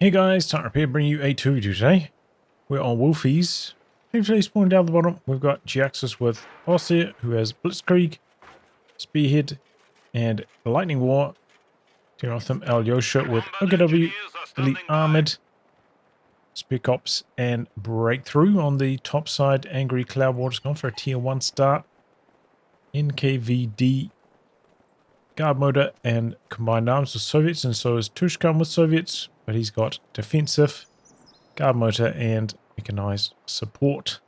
Hey guys, Tightrope here, bringing you a 2v2 today. We're on Wolfheze. Hopefully spawning down the bottom, we've got Jhiaxus with Ostheer, who has Blitzkrieg, Spearhead, and Lightning War. Team off them, Aljosa with OKW, Elite Armored, Spear Cops, and Breakthrough. On the top side, Angry Cloud Water's gone for a tier 1 start. NKVD, Guard Motor, and Combined Arms with Soviets, and so is Tushkan with Soviets. But he's got Defensive, Guard Motor, and Mechanized Support.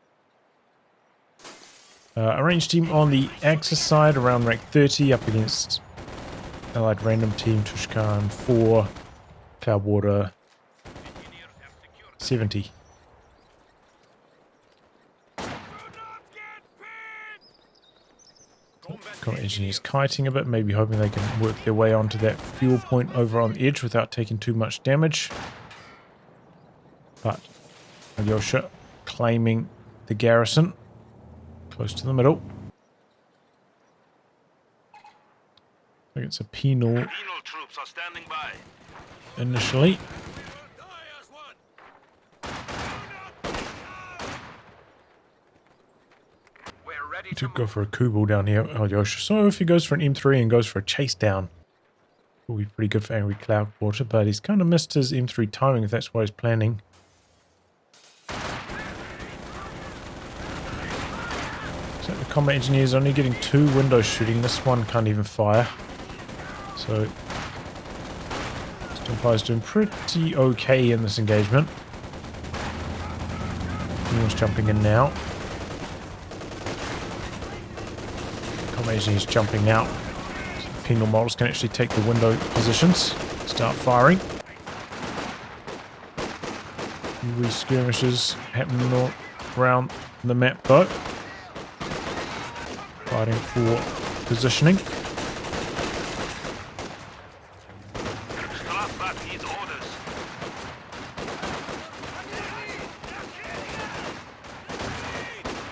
A ranged team on the Axis side, around rank 30, up against Allied Random Team, Tushkan 4, Cloudwater 70. Combat engineers kiting a bit, maybe hoping they can work their way onto that fuel point over on the edge without taking too much damage. But Aljosa claiming the garrison close to the middle. I think it's a penal troops are standing by. Initially. To go for a Kubel down here, Aljosa. So if he goes for an M3 and goes for a chase down, will be pretty good for Angry Cloud Water, but he's kind of missed his M3 timing if that's what he's planning. So the combat engineer is only getting 2 windows shooting. This one can't even fire. So Stimpy's doing pretty okay in this engagement. Anyone's jumping in now. He's jumping out. So the penal models can actually take the window positions, start firing. Wee skirmishes happening all around the map though. Fighting for positioning.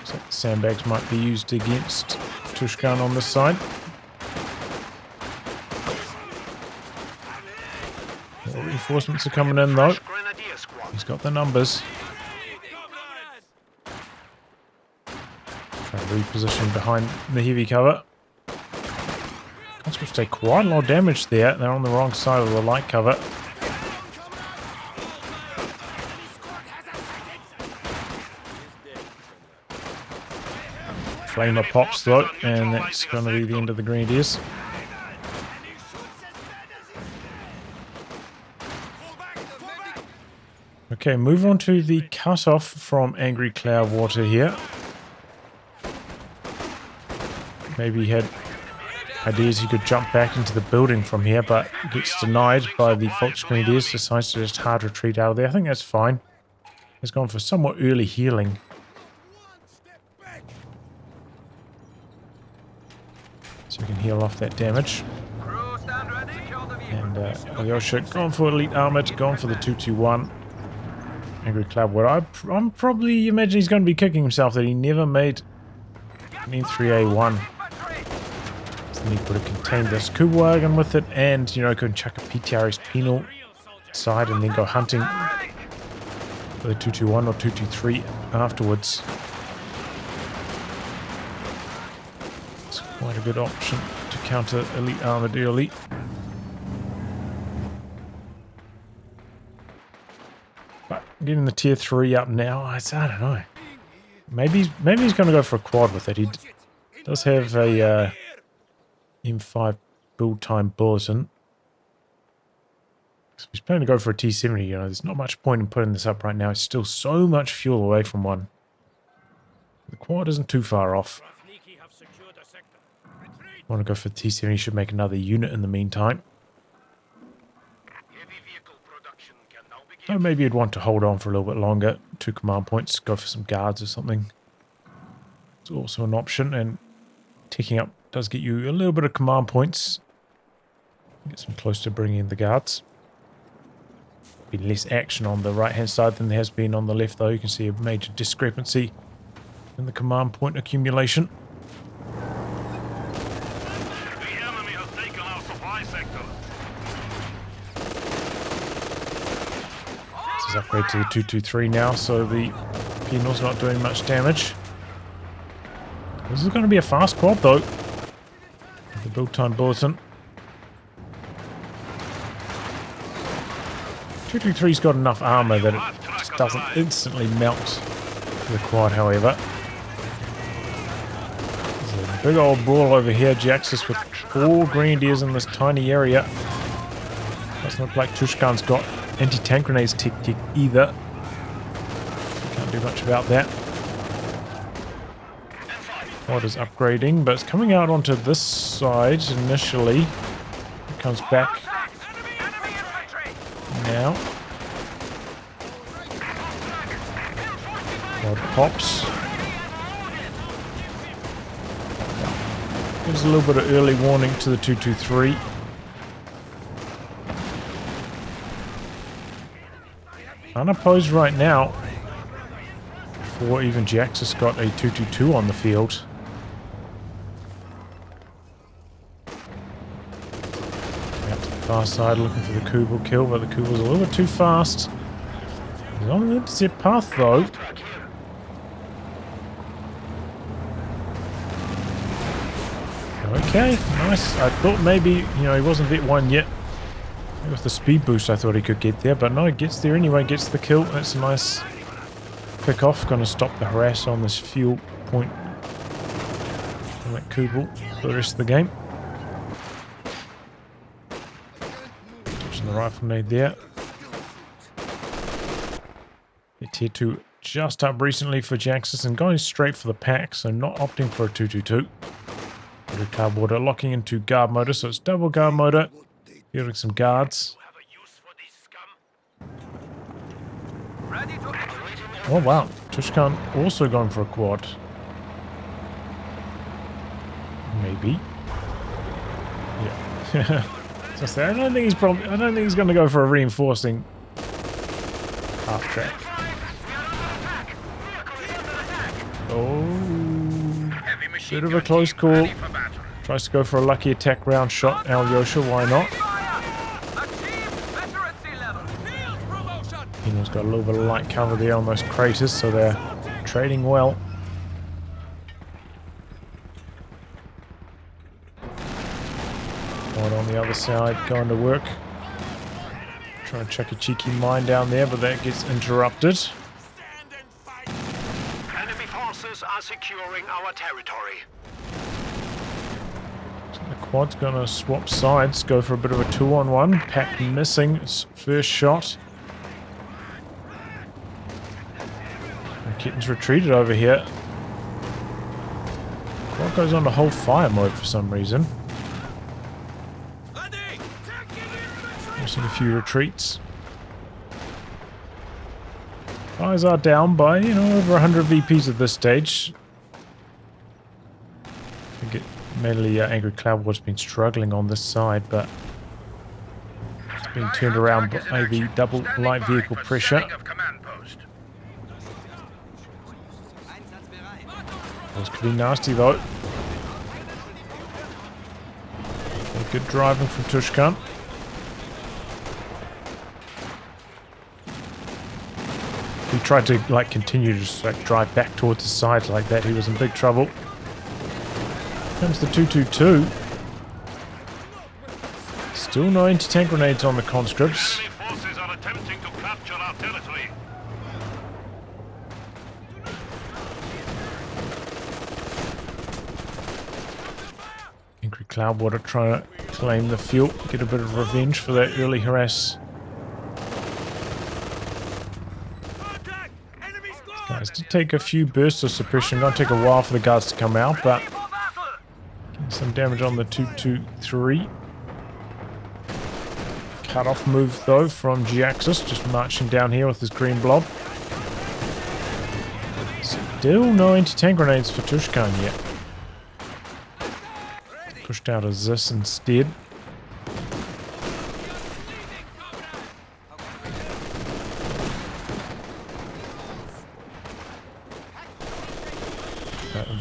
So sandbags might be used against Tushkan on this side. More reinforcements are coming in though. He's got the numbers. Trying to reposition behind the heavy cover. Conscripts take quite a lot of damage there. They're on the wrong side of the light cover. Flamer pops though, and that's going to be the end of the Grenadiers. Okay, move on to the cutoff from Angry Cloud Water here. Maybe he had ideas he could jump back into the building from here, but gets denied by the Fox Grenadiers, decides to just hard retreat out of there. I think that's fine. He's gone for somewhat early healing. So we can heal off that damage. And Aljosa going for Elite Armored, going for the 221. Angry Cloud Water. I'm probably imagine he's going to be kicking himself that he never made an M3A1. So then he could have contained this Kubelwagen with it, and you know, could chuck a PTRS penal side and then go hunting for the 221 or 223 afterwards. Quite a good option to counter Elite Armored early. But getting the tier 3 up now, I don't know. Maybe he's going to go for a quad with it. He does have a M5 build time bulletin. So he's planning to go for a T70. You know, there's not much point in putting this up right now. It's still so much fuel away from one. The quad isn't too far off. Want to go for T70, should make another unit in the meantime. Oh, maybe you'd want to hold on for a little bit longer. 2 command points, go for some guards or something. It's also an option, and ticking up does get you a little bit of command points. Get some close to bringing in the guards. Be less action on the right hand side than there has been on the left though. You can see a major discrepancy in the command point accumulation. Jhiaxus upgrade to the 223 now, so the penal's not doing much damage. This is going to be a fast quad though. The build time bulletin. 223's got enough armor that it just doesn't instantly melt the quad, however. There's a big old brawl over here. Jhiaxus with 4 grenadiers in this tiny area. Doesn't look like Tushkan's got anti-tank grenades tick either. Can't do much about that. Quad is upgrading, but it's coming out onto this side initially. It comes back now. Quad pops. Gives a little bit of early warning to the 223. Unopposed right now. Before even Jhiaxus got a 222 on the field. Out to the far side looking for the Kubel kill, but the Kubel's a little bit too fast. He's on the intercept path though. Okay, nice. I thought maybe, you know, he wasn't vet 1 yet. With the speed boost I thought he could get there, but no, he gets there anyway, gets the kill. That's a nice pick off. Going to stop the harass on this fuel point on that Kubel for the rest of the game. Touching the rifle nade there. The tier 2 just up recently for Jhiaxus and going straight for the pack, so not opting for a 222. Cloud water locking into guard motor, so it's double guard motor. Fielding some guards. Oh wow, Tushkan also going for a quad. Maybe. Yeah. So I don't think he's going to go for a reinforcing half track. Oh, bit of a close call. Tries to go for a lucky attack round shot. Aljosa, why not? Pino's got a little bit of light cover there on those craters, so they're trading well. One on the other side, going to work. Trying to chuck a cheeky mine down there, but that gets interrupted. Enemy forces are securing our territory. The quad's gonna swap sides, go for a bit of a 2-on-1. Pack missing its first shot. And Kitten's retreated over here. Quad goes on to hold fire mode for some reason. Forcing a few retreats. Fires are down by, you know, over 100 VPs at this stage. I think mainly Angry Cloud War's been struggling on this side, but it's been turned around by the double light vehicle pressure. This could be nasty though. Good driving from Tushkan. If he tried to like continue to just like drive back towards the side like that, he was in big trouble. Comes the 222. Still no anti-tank grenades on the conscripts. Forces are attempting to capture our territory. Angry Cloudwater trying to claim the fuel, get a bit of revenge for that early harass. Guys, to take a few bursts of suppression. Gonna take a while for the guards to come out, but some damage on the 223. Cut off move though from Jhiaxus, just marching down here with his green blob. Still no anti-tank grenades for Tushkan yet. Pushed out a Zis instead.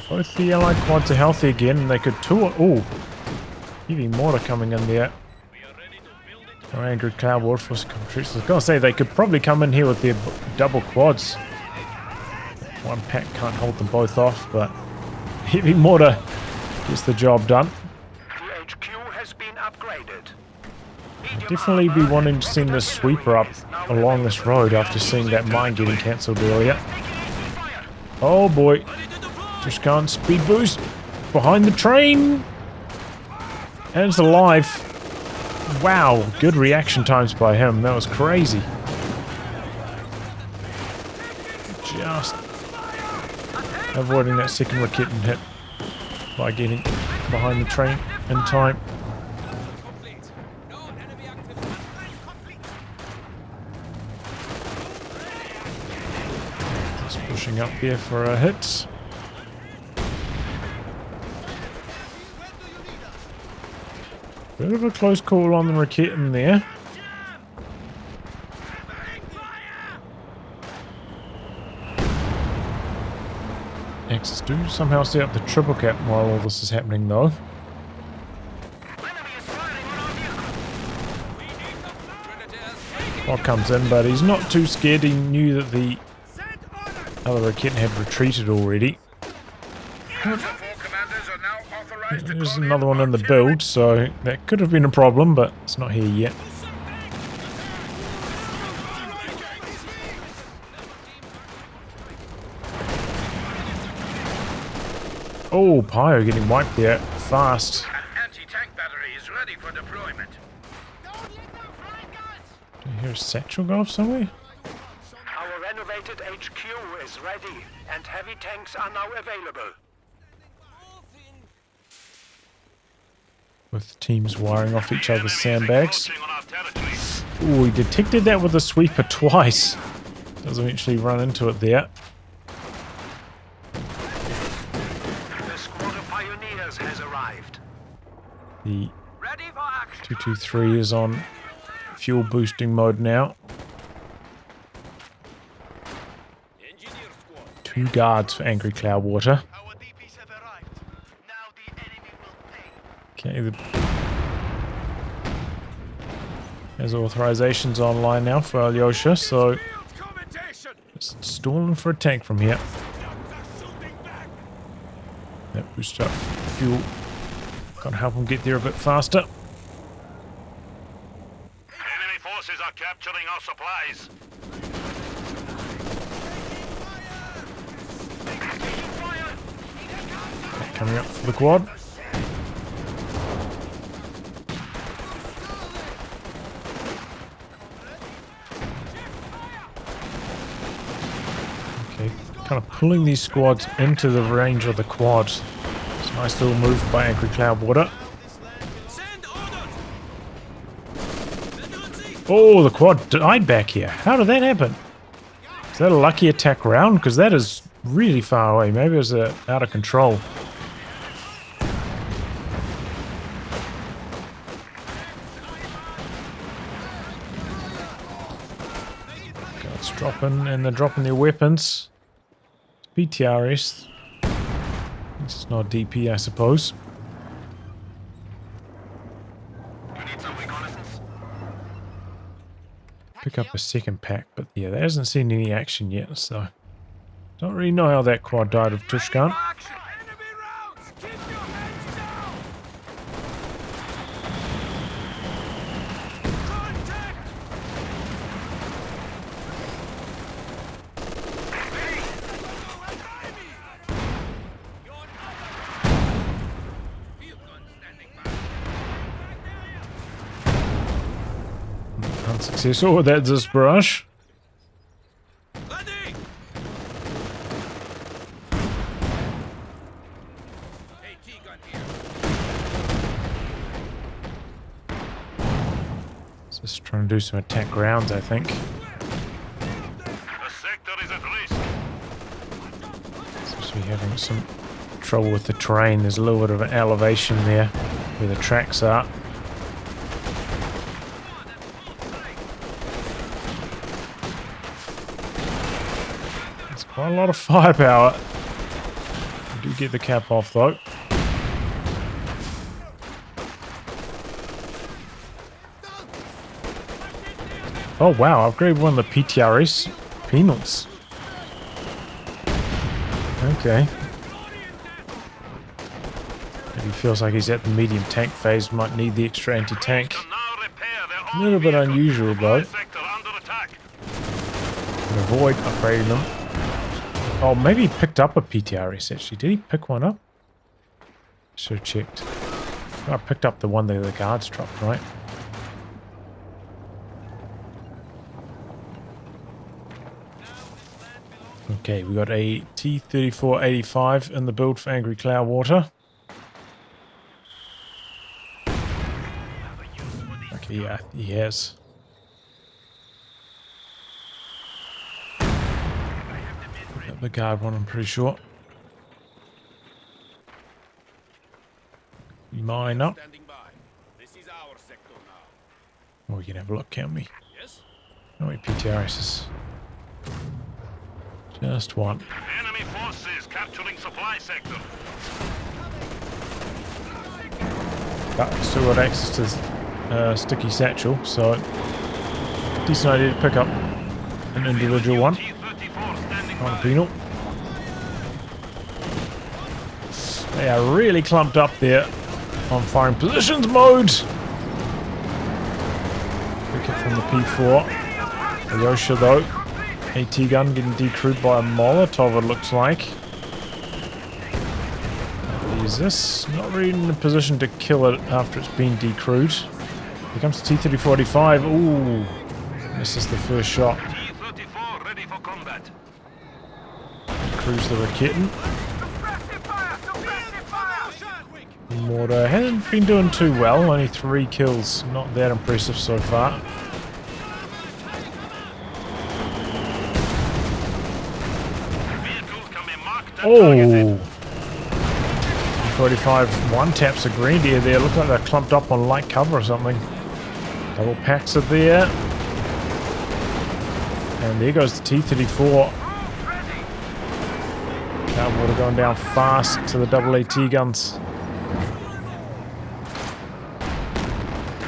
Both the allied quads are healthy again, and they could tour. Oh, heavy mortar coming in there. Or angry cloud water force troops. I was gonna say they could probably come in here with their double quads. One pack can't hold them both off, but heavy mortar gets the job done. The HQ has been upgraded. I'd definitely be wanting to send this sweeper up along this road after seeing that mine getting cancelled earlier. Oh boy. Just can't speed boost. Behind the train. And it's alive. Wow, good reaction times by him. That was crazy. Just avoiding that second Raketten hit by getting behind the train in time. Just pushing up here for a hit. Bit of a close call on the Raketten there. Jhiaxus do somehow set up the triple cap while all this is happening though. Quad comes in, but he's not too scared. He knew that the other Raketten had retreated already. There's another one in the build, so that could have been a problem, but it's not here yet. Oh, Pyro getting wiped there fast. An anti-tank battery is ready for deployment. Do you hear a satchel go off somewhere? Our renovated HQ is ready, and heavy tanks are now available. With teams wiring off each other's sandbags. Ooh, he detected that with a sweeper twice. Does eventually run into it there. The squad of pioneers has arrived. The Ready for action. 223 is on fuel boosting mode now. 2 guards for Angry Cloudwater. Our DPs have arrived. Now the enemy will pay. Okay, there's authorizations online now for Aljosa, so just stalling for a tank from here. That boosts up fuel. Gotta help them get there a bit faster. Enemy forces are capturing our supplies. Coming up for the quad. Okay, kind of pulling these squads into the range of the quad. It's a nice little move by Angry Cloudwater. Oh, the quad died back here. How did that happen? Is that a lucky attack round? Because that is really far away. Maybe it was out of control. Guards dropping, and they're dropping their weapons. PTRS. This is not DP, I suppose. Pick up a second pack, but yeah, that hasn't seen any action yet, so don't really know how that quad died of Tushkan. Unsuccessful with that Zisbrush. Just trying to do some attack rounds, I think. The sector is at risk. Seems to be having some trouble with the terrain. There's a little bit of an elevation there where the tracks are. Quite a lot of firepower. We do get the cap off though. Oh wow, upgrade one of the PTRS penals. Okay. If he feels like he's at the medium tank phase, might need the extra anti-tank. A little bit unusual though. Avoid upgrading them. Oh, maybe he picked up a PTRS actually. Did he pick one up? Should have checked. Oh, I picked up the one that the guards dropped, right? Okay, we got a T-34-85 in the build for Angry Cloudwater. Okay, yeah, he has. The guard one, I'm pretty sure. Mine up. Oh, we can have a look, can't we? Oh, wait, PTRS. Just one. Enemy forces capturing supply sector. Still got access to sticky satchel, so decent idea to pick up an individual one. On a penal. They are really clumped up there on firing positions mode. Pick it from the P4. Aljosa though. AT gun getting decrewed by a Molotov, it looks like. Is this not really in a position to kill it after it's been decrewed? Here comes the T-34-85. Ooh, misses the first shot. T-34 ready for combat. Decrews the Raketen. Mortar hasn't been doing too well. Only 3 kills. Not that impressive so far. Oh! 45 one taps a Grenadier there. Look like they're clumped up on light cover or something. Double packs are there. And there goes the T-34. Cloudwater going down fast to the double AT guns.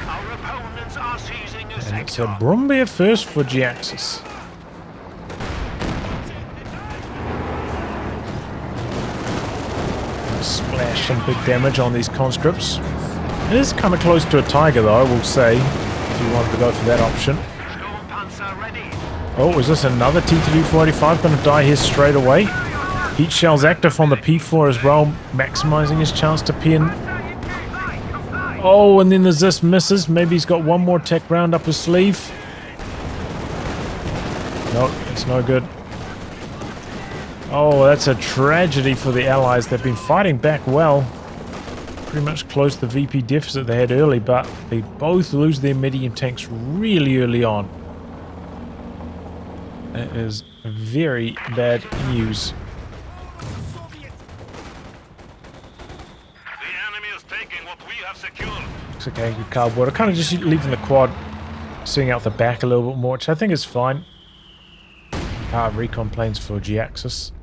Our opponents are seizing a And it's a sector. Brumbier first for Jhiaxus. Splash some big damage on these conscripts. It is kind of close to a Tiger though, I will say, if you wanted to go for that option. Sturmpanzer ready. Oh, is this another T-34-85 going to die here straight away? Heat shells active on the P4 as well, maximizing his chance to pin. Oh, and then there's this misses. Maybe he's got one more tech round up his sleeve. No, it's no good. Oh, that's a tragedy for the Allies. They've been fighting back well. Pretty much closed the VP deficit they had early, but they both lose their medium tanks really early on. That is very bad news. The enemy is taking what we have secured. Looks like Angry Cloudwater. Kind of just leaving the quad, seeing out the back a little bit more, which I think is fine. Recon planes for Jhiaxus.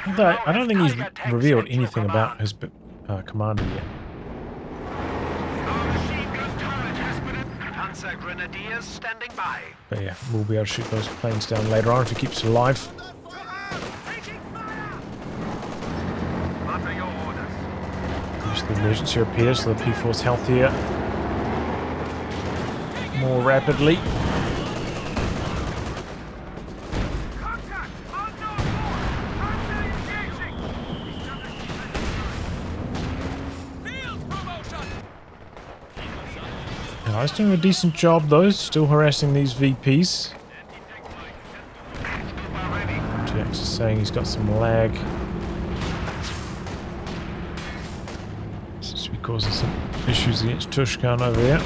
Although I don't think he's revealed anything about his commander yet. Our machine gun turret has been. Panzer grenadiers standing by. But yeah, we'll be able to shoot those planes down later on if he keeps alive. Under your orders. Use the emergency repair so the P4's healthier more rapidly. He's doing a decent job though, still harassing these VPs. Jhiaxus is saying he's got some lag. Seems to be causing some issues against Tushkan over here.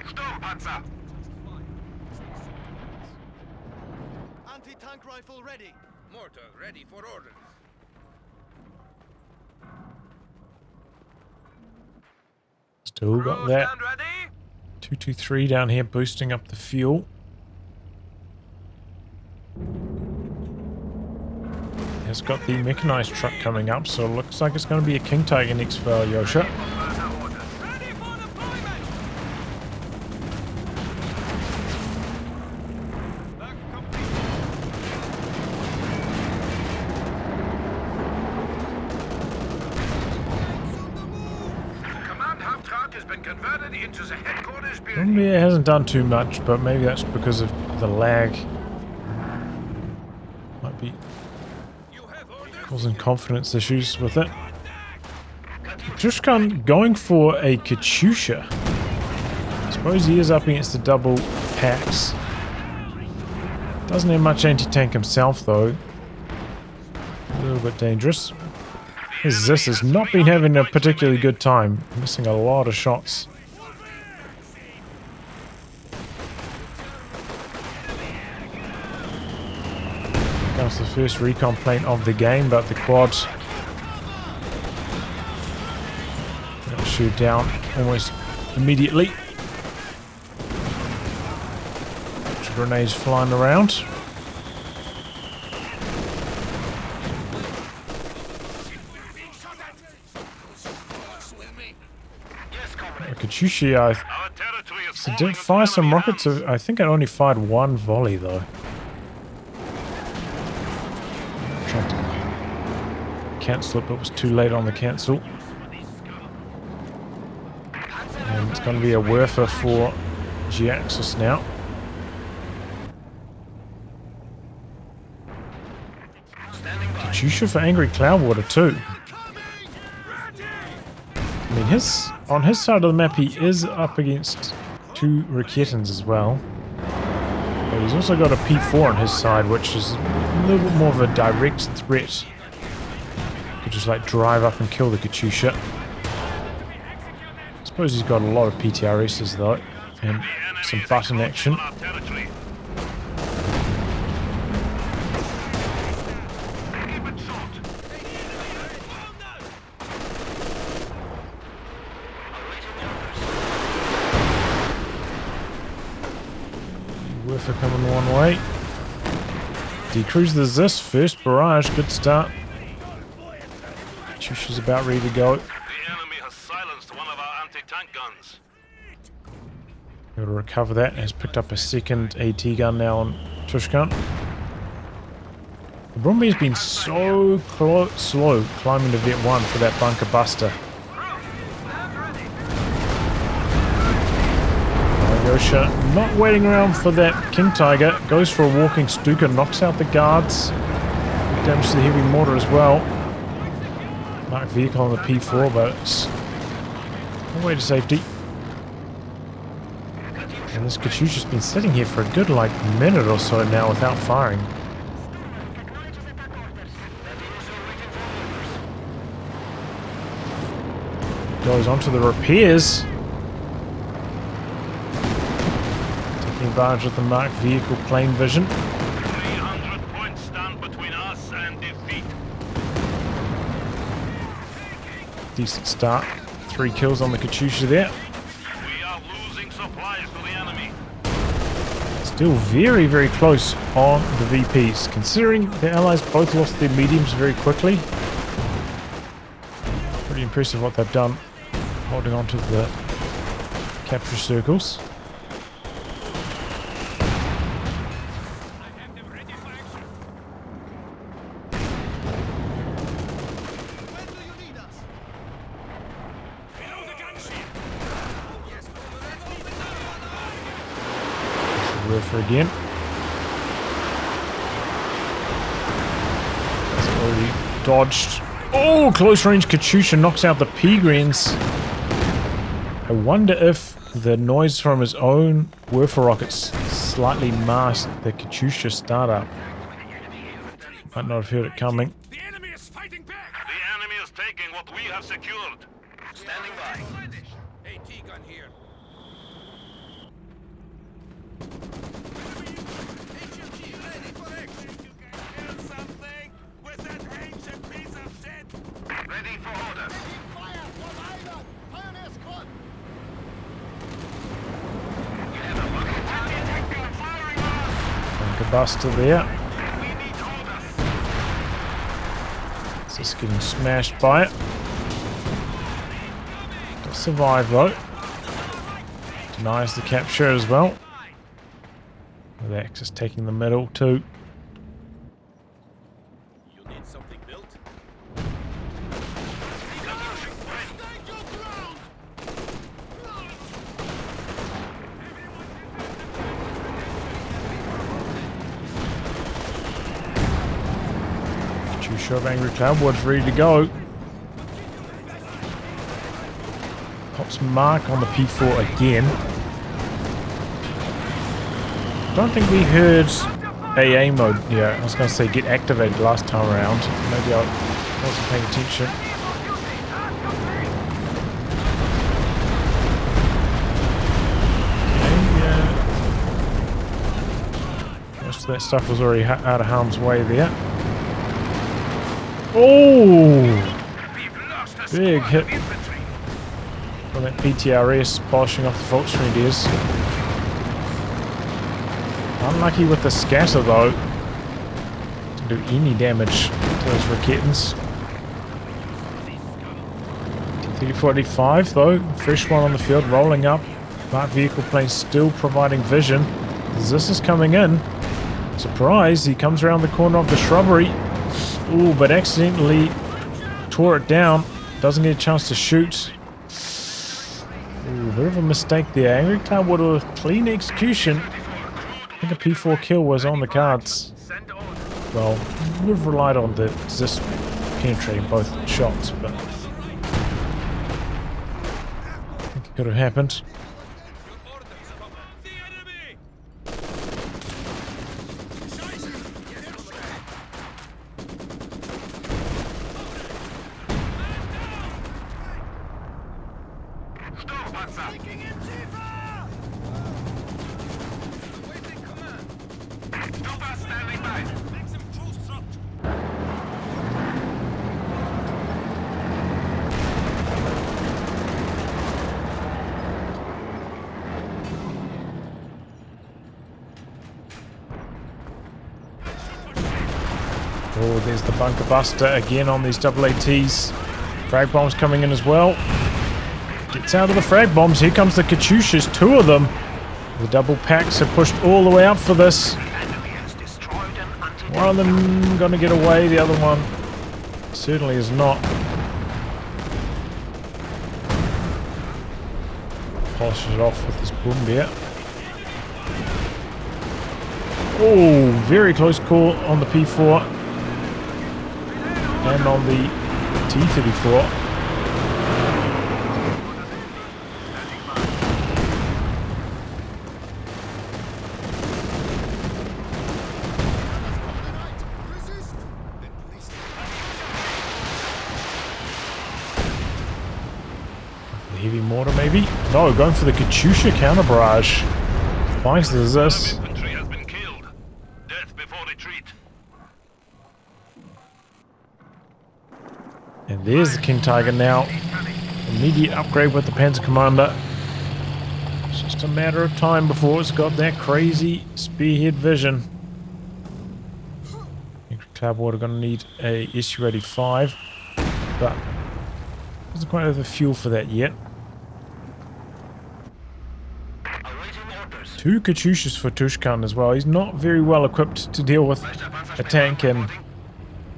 Sturmpanzer. Anti-tank rifle ready. Mortar ready for orders. Still got that 223 down here boosting up the fuel. has got the mechanized truck coming up, so it looks like it's going to be a King Tiger next for Aljosha. Yeah, it hasn't done too much, but maybe that's because of the lag. Might be causing confidence issues with it. Tushkan going for a Katyusha. I suppose he is up against the double packs. Doesn't have much anti-tank himself though. A little bit dangerous. His Zis has not been having a particularly good time. Missing a lot of shots. Comes the first recon plane of the game, but the quad got shoot down almost immediately. Grenades flying around. Katyusha, I did fire some rockets. I think I only fired one volley though. Tried to cancel it, but was too late on the cancel. And it's going to be a Wolfheze for Jhiaxus now. Katyusha for Angry Cloudwater too. I mean, on his side of the map he is up against two Raketans as well. But he's also got a P4 on his side, which is a little bit more of a direct threat. Could just like drive up and kill the Katyusha. I suppose he's got a lot of PTRSs though, and some button action. Wolfheze coming one way. Decrease the Zis first barrage, good start. Katyusha's about ready to go. The enemy has silenced one of our anti-tank guns. Able to recover that. Has picked up a second AT gun now on Tushkan. The Brumby has been so slow climbing to Vet 1 for that bunker buster. Aljosha not waiting around for that King Tiger. Goes for a walking Stuka, knocks out the guards. Damage to the heavy mortar as well. Marked vehicle on the P4, but it's no way to safety. And this Katyusha's been sitting here for a good like minute or so now without firing. Goes on to the repairs. Taking advantage of the marked vehicle plane vision. 300 points stand between us and defeat. Decent start. 3 kills on the Katyusha there. We are losing supplies to the enemy. Still very, very close on the VPs. Considering the Allies both lost their mediums very quickly. Pretty impressive what they've done. Holding on to the capture circles. Wolfheze again. That's already dodged. Oh, close range Katyusha knocks out the P-Grens. I wonder if the noise from his own Wolfheze rockets slightly masked the Katyusha startup. Might not have heard it coming. The enemy is fighting back. The enemy is taking what we have secured. Standing by. AT gun here. HMG ready for action. You can hear something with that ancient piece of shit. Ready for orders. Bunker buster there. Just getting smashed by it. Does survive though. Denies the capture as well. The Axis taking the middle too. You need something built? Two of Angry Cloudwood's ready to go. Pops Mark on the P4 again. Don't think we heard AA mode. Yeah, I was going to say get activated last time around. Maybe I wasn't paying attention. Okay, yeah. Most of that stuff was already out of harm's way there. Oh! Big hit on that PTRS, polishing off the Volksgrenadiers. Unlucky with the scatter though. Didn't do any damage to those Raketans. T-34-85 though, fresh one on the field, rolling up. Mark vehicle plane still providing vision. This is coming in. Surprise, he comes around the corner of the shrubbery. Ooh, but accidentally tore it down. Doesn't get a chance to shoot. Ooh, bit of a mistake there. Angry Cloudwood with a clean execution. I think a P4 kill was on the cards. Well, would have relied on the Zis penetrating both shots, but I think it could have happened. Oh, there's the bunker buster again on these AATs. Frag bombs coming in as well. Gets out of the frag bombs. Here comes the Katyushas, two of them. The double packs are pushed all the way up for this. One of them going to get away, the other one certainly is not. Polishes it off with this boom bear. Oh, very close call on the P4 and on the T-34. The heavy mortar maybe? No, going for the Katyusha counter barrage. Thanks to this. And there's the King Tiger now. Immediate upgrade with the Panzer Commander. It's just a matter of time before it's got that crazy Spearhead vision. Cloudwater going to need a Su-85, but doesn't quite have the fuel for that yet. Two Katyushas for Tushkan as well. He's not very well equipped to deal with a tank, and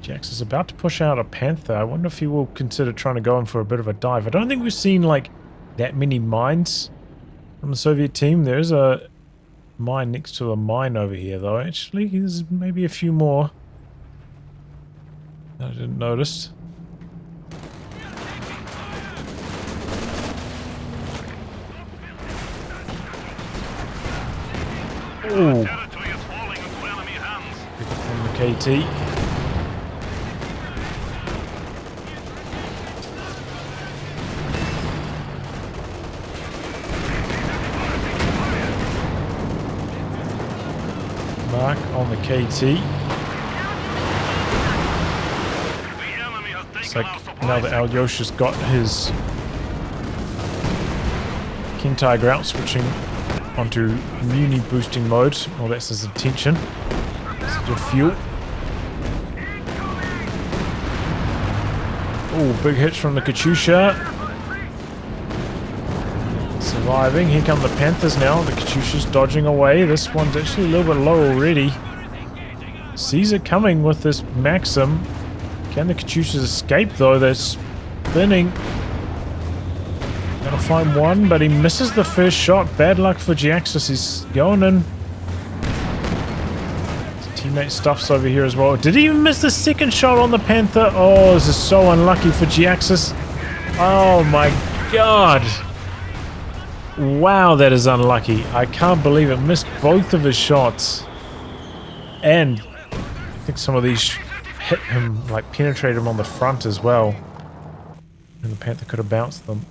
Jhiaxus is about to push out a Panther. I wonder if he will consider trying to go in for a bit of a dive. I don't think we've seen like that many mines from the Soviet team. There's a mine next to the mine over here though. Actually, there's maybe a few more I didn't notice. Ooh. Pick up from the KT. Mark on the KT. It's like now that Aljosa's got his King Tiger out, switching onto Muni boosting mode. Well, that's his intention. It's your fuel. Oh, big hits from the Katyusha. Surviving. Here come the Panthers now. The Katyusha's dodging away. This one's actually a little bit low already. Sees it coming with this Maxim. Can the Katyushas escape though? They're spinning. Gonna find one, but he misses the first shot. Bad luck for Jhiaxus. He's going in. His teammate stuffs over here as well. Did he even miss the second shot on the Panther? Oh, this is so unlucky for Jhiaxus. Oh my god. Wow, that is unlucky. I can't believe it. Missed both of his shots. And I think some of these hit him, like penetrate him on the front as well. And the Panther could have bounced them.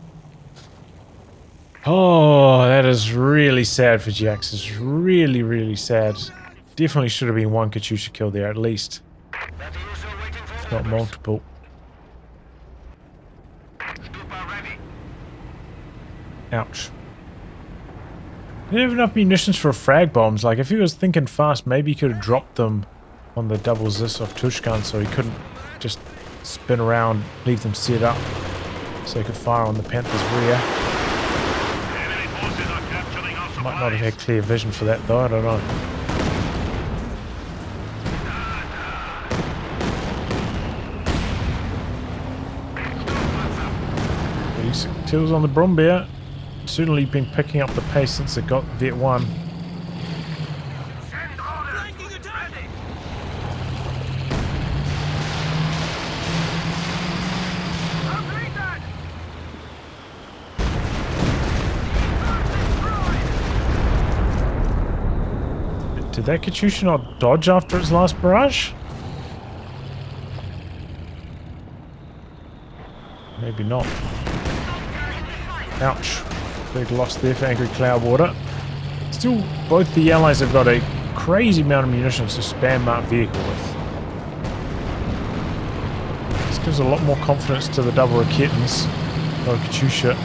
Oh, that is really sad for Jhiaxus. Really, really sad. Definitely should have been one Katyusha kill there at least. If not multiple. Ouch. He didn't have enough munitions for frag bombs. Like, if he was thinking fast, maybe he could have dropped them on the double Zis of Tushkan so he couldn't just spin around, leave them set up so he could fire on the Panther's rear. Might not have had clear vision for that though, I don't know. 36 kills on the Brombeer. Certainly been picking up the pace since it got Vet 1. Did that Katyusha not dodge after its last barrage? Maybe not. Ouch. Big loss there for Angry Cloudwater. Still, both the allies have got a crazy amount of munitions to spam that vehicle with. This gives a lot more confidence to the double Raketans. Oh, Katyusha.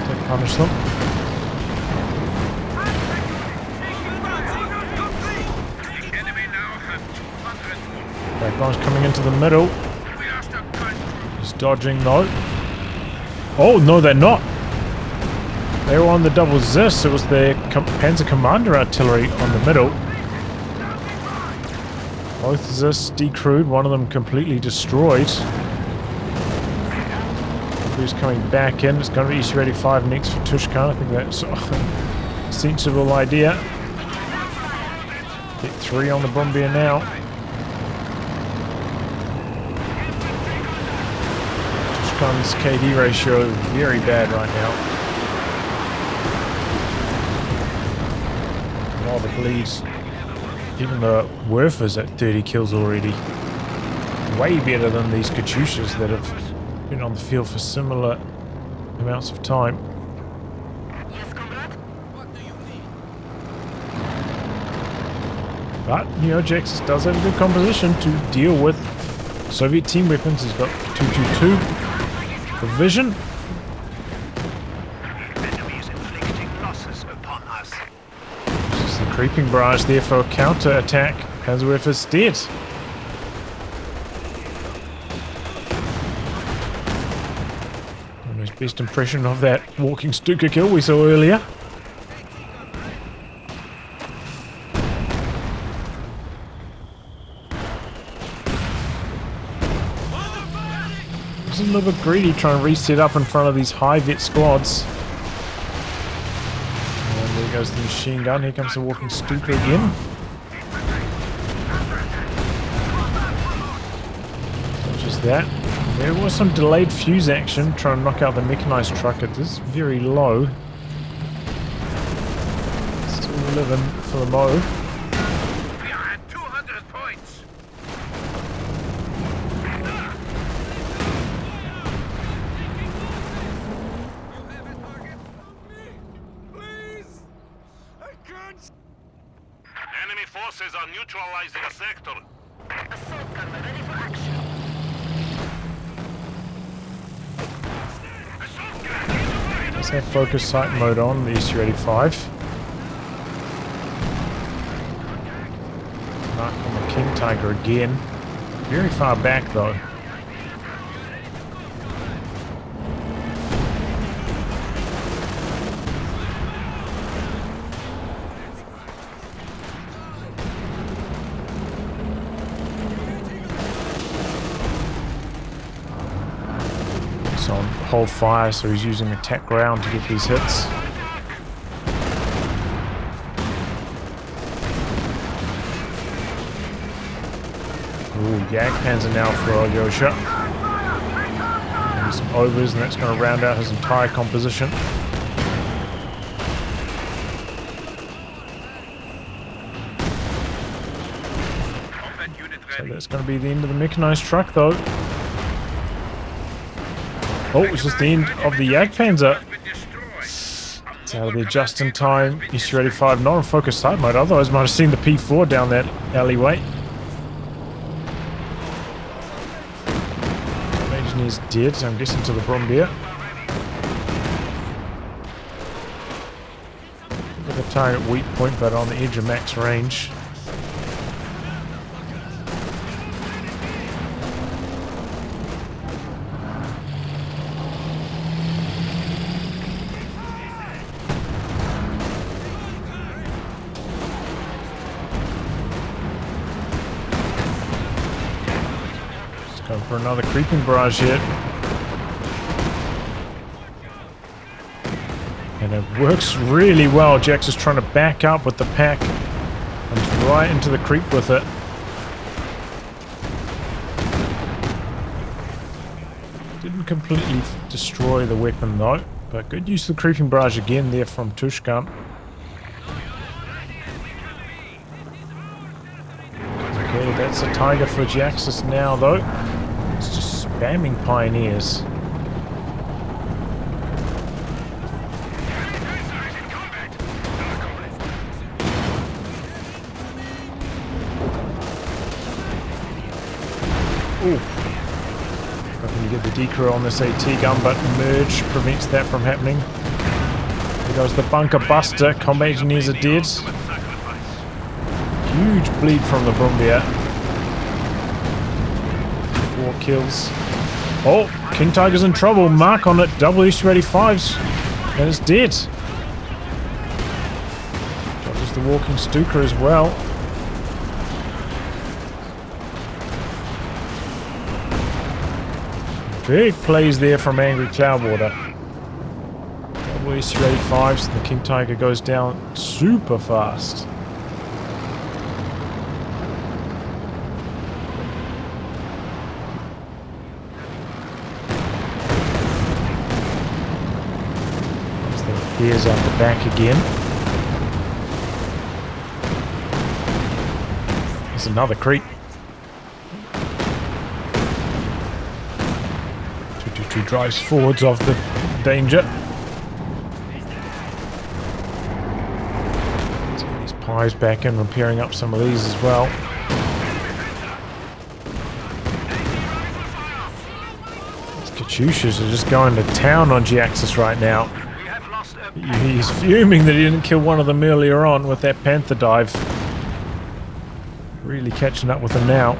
Don't punish them. Bombs coming into the middle. He's dodging, no. Oh, no, they're not. They were on the double Zis. It was the Panzer Commander artillery on the middle. Both Zis decrewed, one of them completely destroyed. Who's coming back in? It's going to be East Ready 5 next for Tushkan. I think that's a sensible idea. Get 3 on the Brombeer now. Tushkan's KD ratio is very bad right now. A lot of bleeds. Even the Wolfheze at 30 kills already. Way better than these Katyushas that have been on the field for similar amounts of time. Yes, comrade? What do you need? But, you know, Jhiaxus does have a good composition to deal with Soviet team weapons. He's got 222 for vision. Enemies inflicting losses upon us. Just the creeping barrage there for a counter attack. Panzerwerfer's dead. Almost best impression of that walking Stuka kill we saw earlier. A little bit greedy trying to reset up in front of these high vet squads. And there goes the machine gun. Here comes the walking Stuka again. Not just that. There was some delayed fuse action trying to knock out the mechanized truck. It is very low. Still living for the Mo. We are at 200 points. Please! I can't... Enemy forces are neutralizing a sector. Assault gunner ready for action. Let's have focus sight mode on the SU-85. Mark on the King Tiger again. Very far back though. focus on hold fire, so he's using attack ground to get these hits. Ooh, Jagdpanzer now for Aljosa. Some overs, and that's going to round out his entire composition. So that's going to be the end of the mechanized truck, though. Oh, it's just the end of the Jagdpanzer. It's out of there just in time. SU-85 not on focus sight mode, otherwise might have seen the P4 down that alleyway. Is dead, so I'm guessing to the Brombeer. With a target weak point, but on the edge of max range. Going for another creeping barrage here. And it works really well. Jhiaxus is trying to back up with the pack. And right into the creep with it. Didn't completely destroy the weapon though. But good use of the creeping barrage again there from Tushkan. Okay, that's a tiger for Jhiaxus now though. It's just spamming pioneers. Ooh. Hoping you get the decrew on this AT gun, but merge prevents that from happening. There goes the bunker buster. Combat engineers are dead. Huge bleed from the Brombeer. 4 kills. Oh, King Tiger's in trouble. Mark on it. Double SU-85s. And it's dead. Dodges the walking Stuka as well. Big plays there from Angry Cloudwater. Double SU-85s. The King Tiger goes down super fast. Here's out the back again. There's another creep. 222 drives forwards of the danger. Let's get these pies back in, repairing up some of these as well. These Katyushas are just going to town on Jhiaxus right now. He's fuming that he didn't kill one of them earlier on with that Panther dive. Really catching up with him now.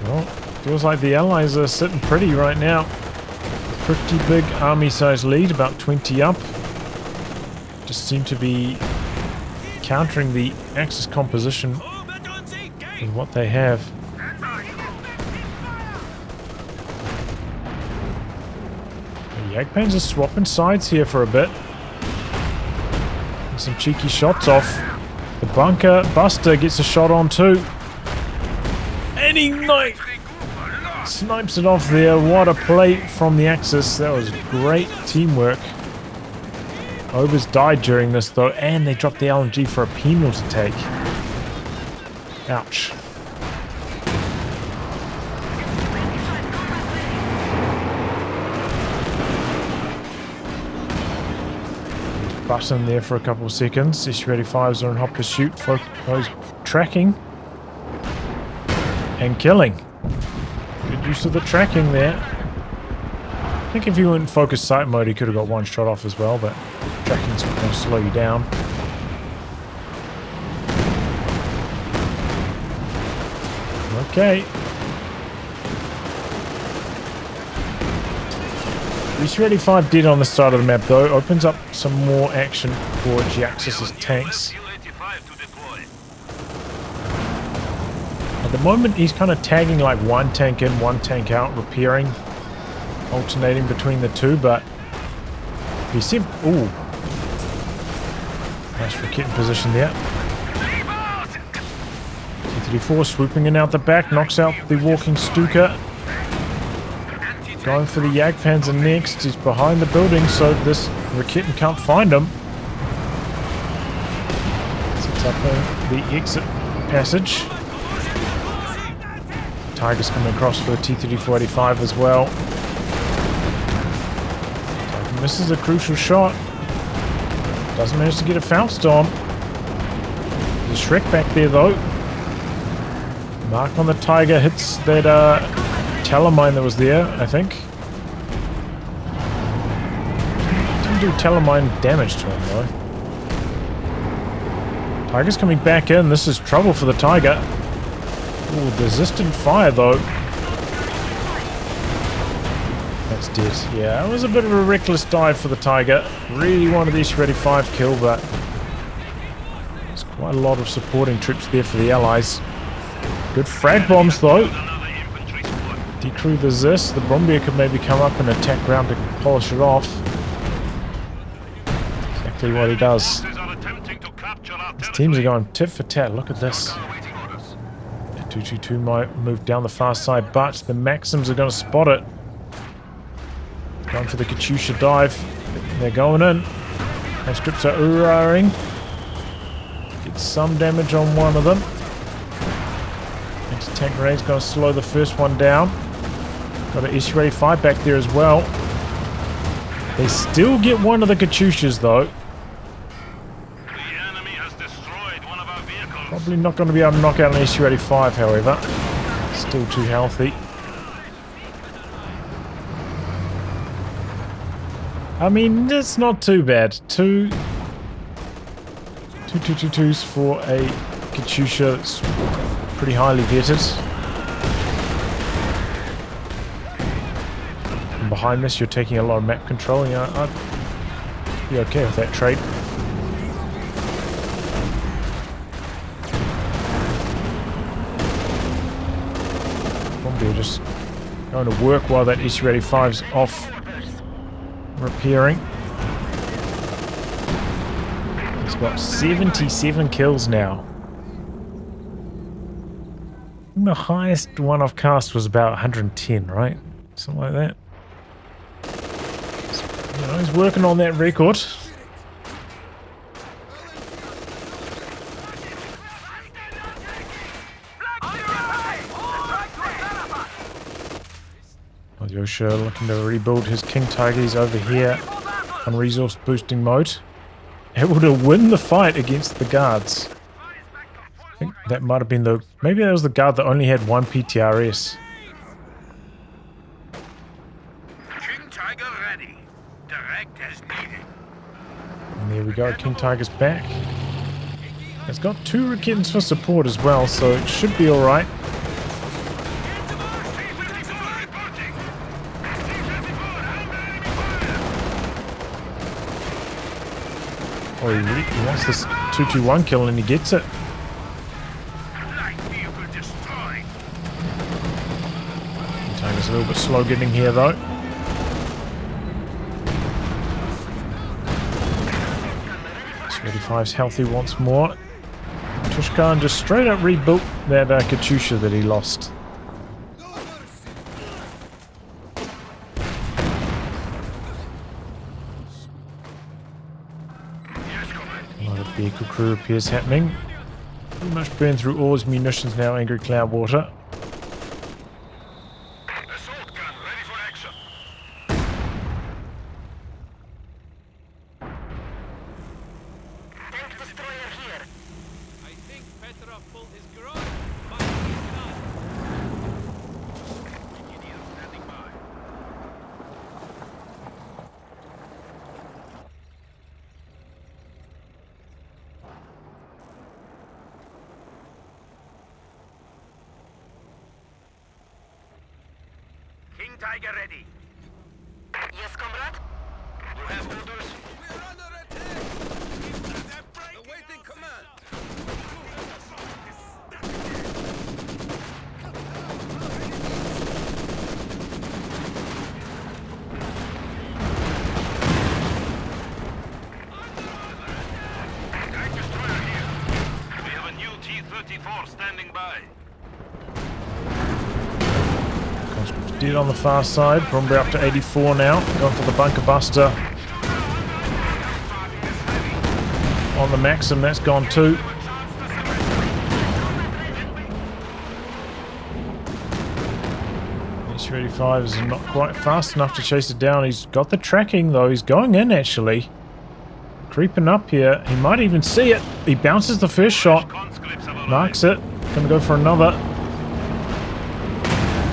Well, feels like the Allies are sitting pretty right now. Pretty big army-sized lead, about 20 up. Just seem to be countering the Axis composition with what they have. The Jagdpanzers are swapping sides here for a bit. Some cheeky shots off. The bunker buster gets a shot on too. And he snipes it off there. What a play from the Axis. That was great teamwork. Overs died during this though, and they dropped the LMG for a penal to take. Ouch. Button there for a couple of seconds. SU-85s are in hot pursuit. Those tracking and killing. Good use of the tracking there. I think if he went in focus sight mode, he could have got one shot off as well, but tracking's going to slow you down. Okay. Reach-35 dead on the side of the map though opens up some more action for Jhiaxus' tanks. At the moment he's kind of tagging like one tank in, one tank out, repairing, alternating between the two, but he seemed... Ooh. Nice rocket position there. T-34 swooping in out the back, knocks out the walking Stuka. Going for the Jagdpanzer next. He's behind the building, so this Raketten can't find him. Sets up the exit passage. Tiger's coming across for the T-34-85 as well. Tiger misses a crucial shot. Doesn't manage to get a Faust on. There's a Shrek back there though. Mark on the Tiger hits that Telemine that was there, I think. Didn't do Telemine damage to him though. Tiger's coming back in. This is trouble for the Tiger. Ooh, resistant fire though. That's dead. Yeah, it was a bit of a reckless dive for the Tiger. Really wanted the S-35 kill, but there's quite a lot of supporting troops there for the Allies. Good frag bombs though. Decrew the Zis. The Brombeer could maybe come up and attack round to polish it off. Exactly what he does. His teams are going tit for tat. Look at this. The 222 might move down the far side, but the Maxims are going to spot it. Going for the Katyusha dive. They're going in. And strips are ooh-ahing. Get some damage on one of them. Anti-tank grade's going to slow the first one down. Got an S-35 back there as well. They still get one of the Katyushas though. Probably not going to be able to knock out an S-35 however. Still too healthy. I mean, that's not too bad. Two 222s for a Katyusha that's pretty highly vetted. And behind this, you're taking a lot of map control. You know, I'd be okay with that trade. Probably just going to work while that S-35's off repairing. He's got 77 kills now. The highest one I've cast was about 110, right? Something like that. So, you know, he's working on that record. Aljosha looking to rebuild his King Tiger. He's over here on resource boosting mode. Able to win the fight against the guards. I think that might have been the... Maybe that was the guard that only had one PTRS. King Tiger ready. Direct as needed. And there we go, King Tiger's back. It's got 2 Rakettens for support as well, so it should be alright. Oh, he wants this 221 kill and he gets it. Tiger's a little bit slow getting here though. S-35's healthy once more. Tushkan just straight up rebuilt that Katyusha that he lost. Vehicle crew repairs happening. Pretty much burned through all his munitions now, Angry Cloudwater. Assault gun ready for action. Tank destroyer here. I think Petrov pulled his garage, but he's not. Engineer standing by. King Tiger ready. Yes, comrade? You have orders? We're under attack! Awaiting command! Tank destroyer here. We have a new T-34 standing by. Conscript's dead on the far side. Probably up to 84 now. Going for the bunker buster. On the Maxim, that's gone too. S-35 is not quite fast enough to chase it down. He's got the tracking though. He's going in actually. Creeping up here. He might even see it. He bounces the first shot. Marks it. Gonna go for another.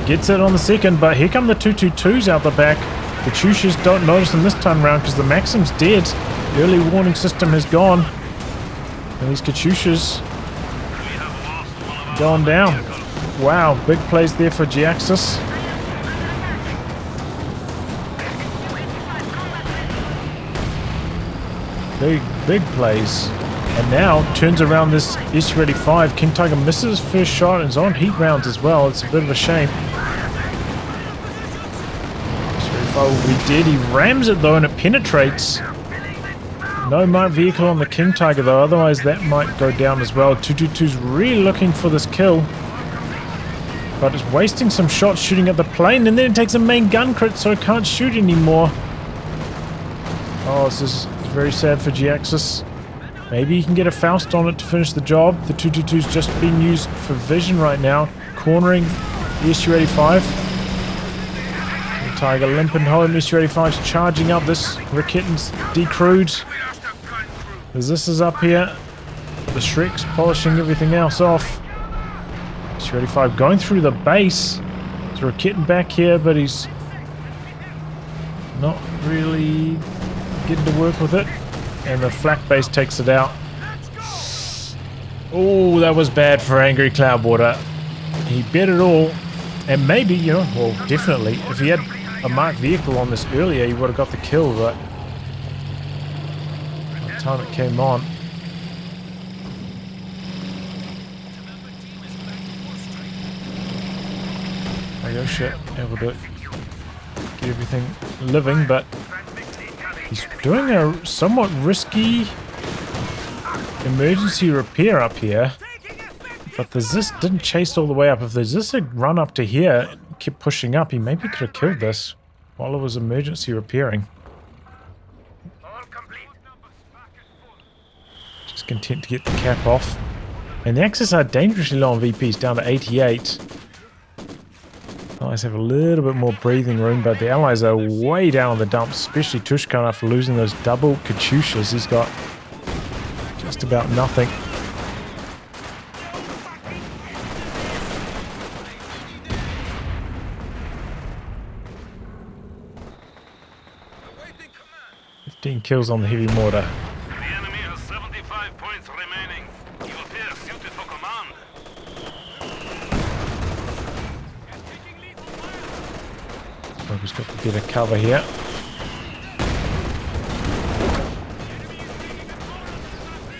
Gets it on the second, but here come the 222s out the back. The Tushkas don't notice them this time around because the Maxim's dead. The early warning system has gone. And these Katyushas going down. Wow, big plays there for Jhiaxus. Big plays. And now turns around this S-35. King Tiger misses his first shot and is on heat rounds as well. It's a bit of a shame. S-35 will be dead. He rams it though and it penetrates. No marked vehicle on the King Tiger though, otherwise that might go down as well. 222's really looking for this kill. But it's wasting some shots shooting at the plane, and then it takes a main gun crit so it can't shoot anymore. Oh, this is very sad for Jhiaxus. Maybe he can get a Faust on it to finish the job. The 222's just being used for vision right now. Cornering the SU-85. The Tiger limping home. SU-85's charging up. This Raketten's decrewed. This is up here. The Shrek's polishing everything else off. SU-85 going through the base. There's Raketen back here, but he's not really getting to work with it. And the flak base takes it out. Oh, that was bad for Angry Cloudwater. He bet it all. And maybe, you know, well, definitely, if he had a marked vehicle on this earlier, he would have got the kill, but by the time it came on. Shit, able to get everything living, but he's doing a somewhat risky emergency repair up here. But the Zis didn't chase all the way up. If the Zis had run up to here and kept pushing up, he maybe could have killed this while it was emergency repairing. Just content to get the cap off. And the Axis are dangerously low on VPs, down to 88. Allies have a little bit more breathing room, but the Allies are way down in the dumps, especially Tushkan after losing those double Katyushas. He's got just about nothing. Awaiting command! 15 kills on the heavy mortar. The enemy has 75 points remaining. You appear suited for command. Smoker's got the better cover here.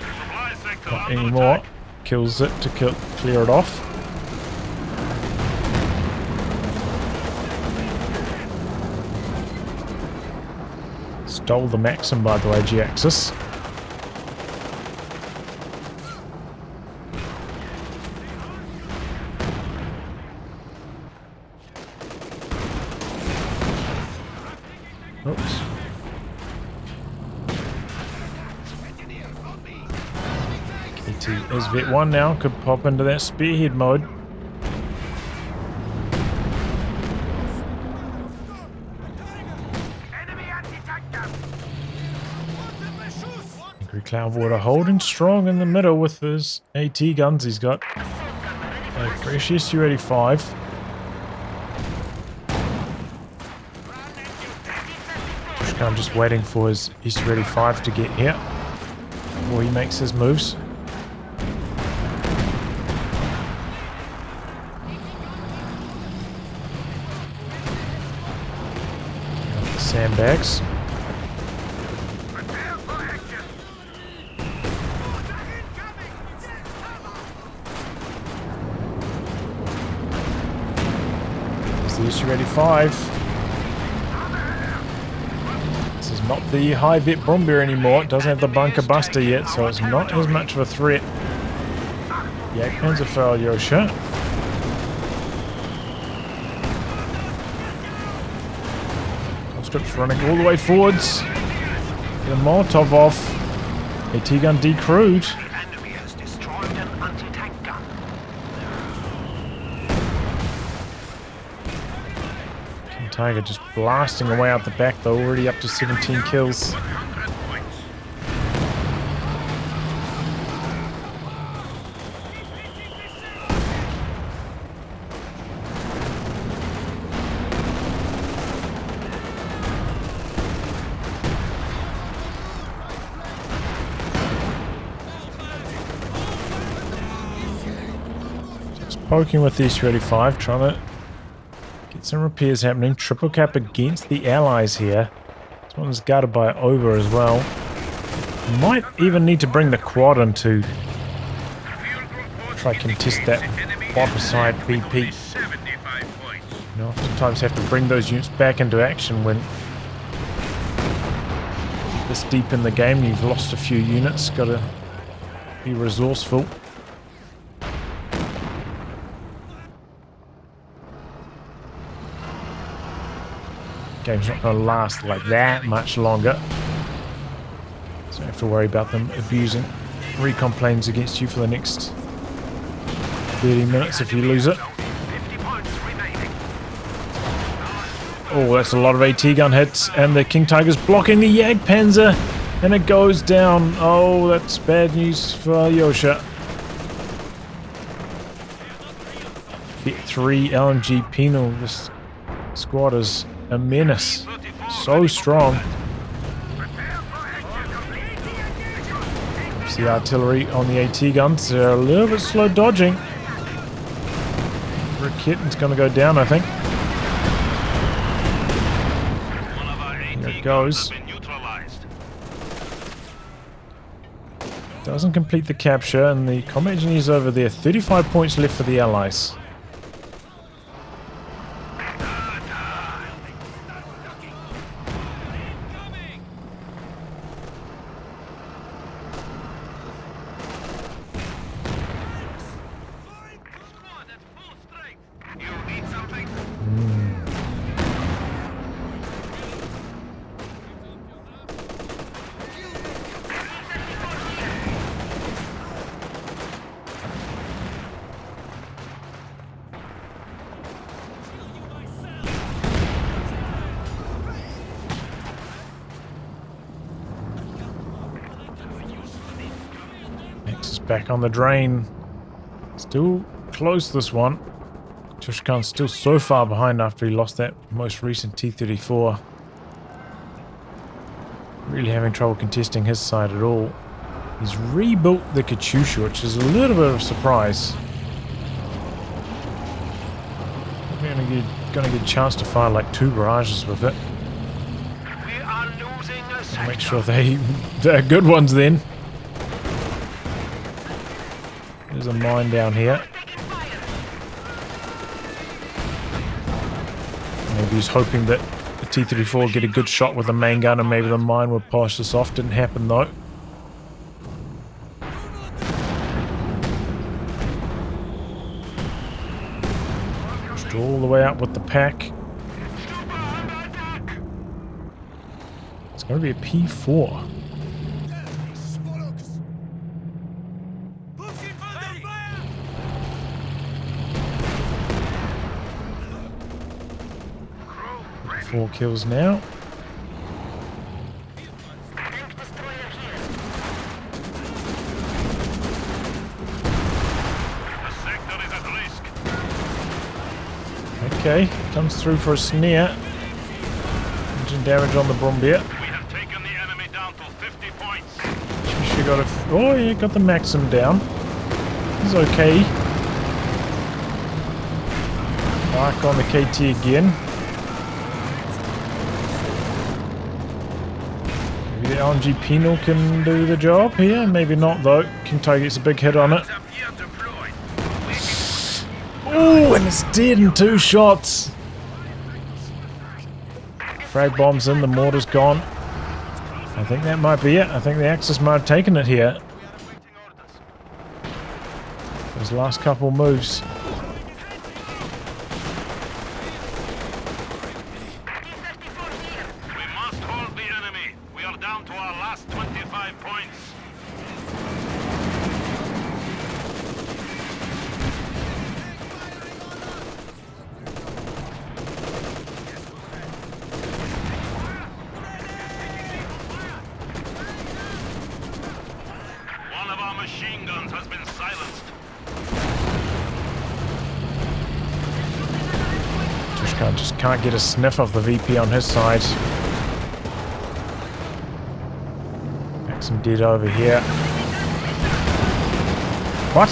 Supply sector Not under anymore. attack. Kills it to clear it off. Stole the Maxim, by the way, Jhiaxus. Oops. KT is Vet 1 now. Could pop into that Spearhead mode. Angry Cloudwater holding strong in the middle with his AT guns he's got. A fresh SU-85. I'm just waiting for his SU-85 to get here before he makes his moves. Sandbags. Prepare for action. It's the Su-85. This is not the high vet Brombeer anymore. It doesn't have the bunker buster yet, so it's not as much of a threat. Jagdpanzer for Aljosha. Conscripts running all the way forwards. Get a Molotov off. AT gun decrewed. The enemy has destroyed an anti-tank gun. King Tiger just blasting away out the back though, already up to 17 kills. 100 points. Poking with the Su-85, trying to get some repairs happening. Triple cap against the allies here. This one's guarded by Ober as well. Might even need to bring the quad in to try contest that bottom side BP. 75 points. You know, oftentimes have to bring those units back into action when this deep in the game. You've lost a few units, got to be resourceful. Game's not going to last like that much longer. So you have to worry about them abusing recon planes against you for the next 30 minutes if you lose it. 50 points remaining. Oh, that's a lot of AT gun hits, and the King Tiger's blocking the Jagdpanzer, and it goes down. Oh, that's bad news for Aljosha. Hit 3 LMG penal. This squad is a menace. So strong. It's the artillery on the AT guns. They're a little bit slow dodging. Rakitten's going to go down, I think. One of our AT There it guns goes. has been neutralized. Doesn't complete the capture, and the combat engineer's over there. 35 points left for the allies. You need something? Max is back on the drain. Still close, this one. Tushkan's still so far behind after he lost that most recent T-34. Really having trouble contesting his side at all. He's rebuilt the Katyusha, which is a little bit of a surprise. We're gonna get a chance to fire like 2 barrages with it. We are losing a sector. Make sure they're good ones then. There's a mine down here. Maybe he's hoping that the T-34 will get a good shot with the main gun and maybe the mine will polish this off. Didn't happen though. Pushed all the way out with the pack. It's going to be a P4. Four kills now. The sector is at risk. Okay, comes through for a snare. Engine damage on the Brombeer. We have taken the enemy down to 50 points. She got a. Oh, yeah, got the Maxim down. He's okay. Back on the KT again. Maybe the LMG Penal can do the job here. Maybe not, though. King Tiger gets a big hit on it. Oh, and it's dead in 2 shots. Frag bombs in, the mortar's gone. I think that might be it. I think the Axis might have taken it here. Those last couple moves. We must hold the enemy. We are down to our last 25 points. One of our machine guns has been silenced. Tushkan just can't get a sniff of the VP on his side. Maxim dead over here. What?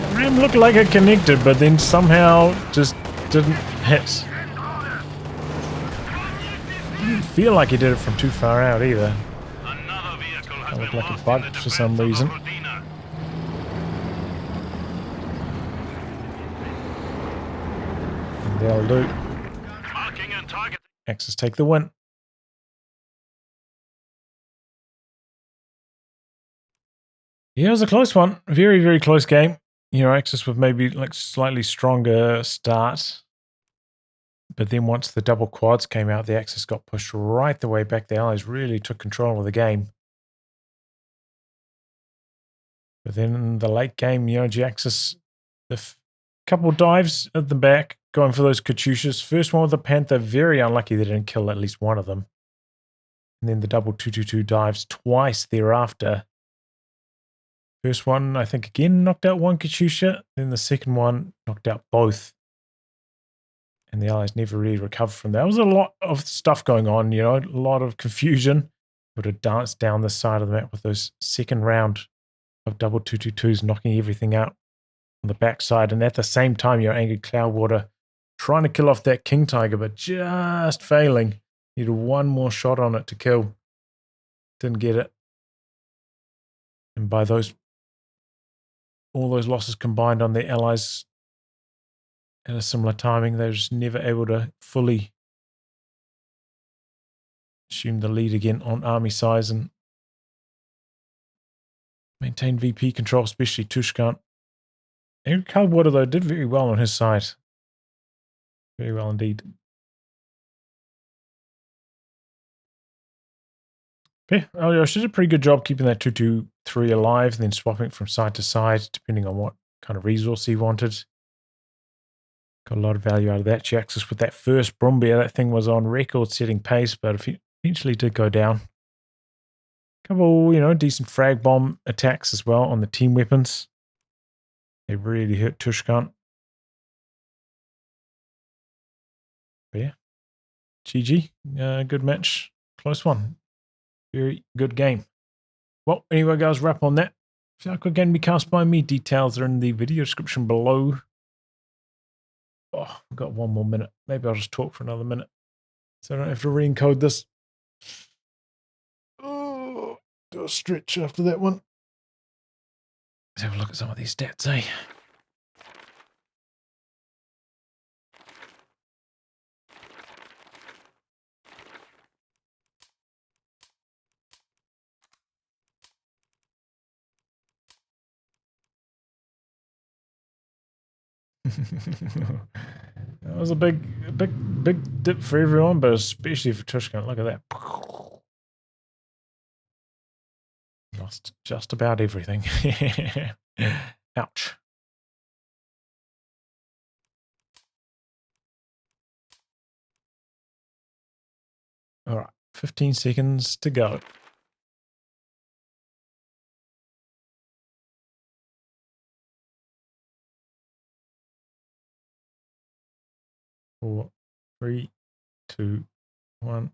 The ram looked like it connected, but then somehow just didn't hit. Didn't feel like he did it from too far out either. Another vehicle has That looked been like a lost bug in the for some defense of reason. Rodina. And they'll do. Marking and targeting. Axis take the win. Yeah, it was a close one. Very, very close game. You know, Axis with maybe like slightly stronger start. But then once the double quads came out, the Axis got pushed right the way back. The Allies really took control of the game. But then in the late game, you know, Jhiaxus, the couple dives at the back, going for those Katyushas. First one with the Panther, very unlucky they didn't kill at least one of them. And then the double 222 dives twice thereafter. First one, I think, again, knocked out one Katyusha. Then the second one knocked out both. And the Allies never really recovered from that. There was a lot of stuff going on, you know, a lot of confusion. Would have danced down the side of the map with those second round of double 222s, knocking everything out on the backside. And at the same time, your Angered Cloudwater trying to kill off that King Tiger, but just failing. Needed one more shot on it to kill. Didn't get it. And by those, all those losses combined on the Allies at a similar timing, they were just never able to fully assume the lead again on army size and maintain VP control, especially Tushkan. Angered Cloudwater, though, did very well on his side. Very well indeed. Yeah, Aljosa did a pretty good job keeping that 223 alive, then swapping it from side to side, depending on what kind of resource he wanted. Got a lot of value out of that. Jhiaxus with that first Brumbeer, that thing was on record-setting pace, but eventually did go down. Couple, you know, decent frag bomb attacks as well on the team weapons. They really hurt Tushkan. But yeah, GG. Good match. Close one. Very good game. Well, anyway, guys, wrap on that. If you could again be cast by me, details are in the video description below. Oh, I've got one more minute. Maybe I'll just talk for another minute, so I don't have to re-encode this. Oh, do a stretch after that one. Let's have a look at some of these stats, eh? That was a big dip for everyone, but especially for Tushkan. Look at that. Lost just about everything. Ouch. All right, 15 seconds to go. 4, 3, 2, 1.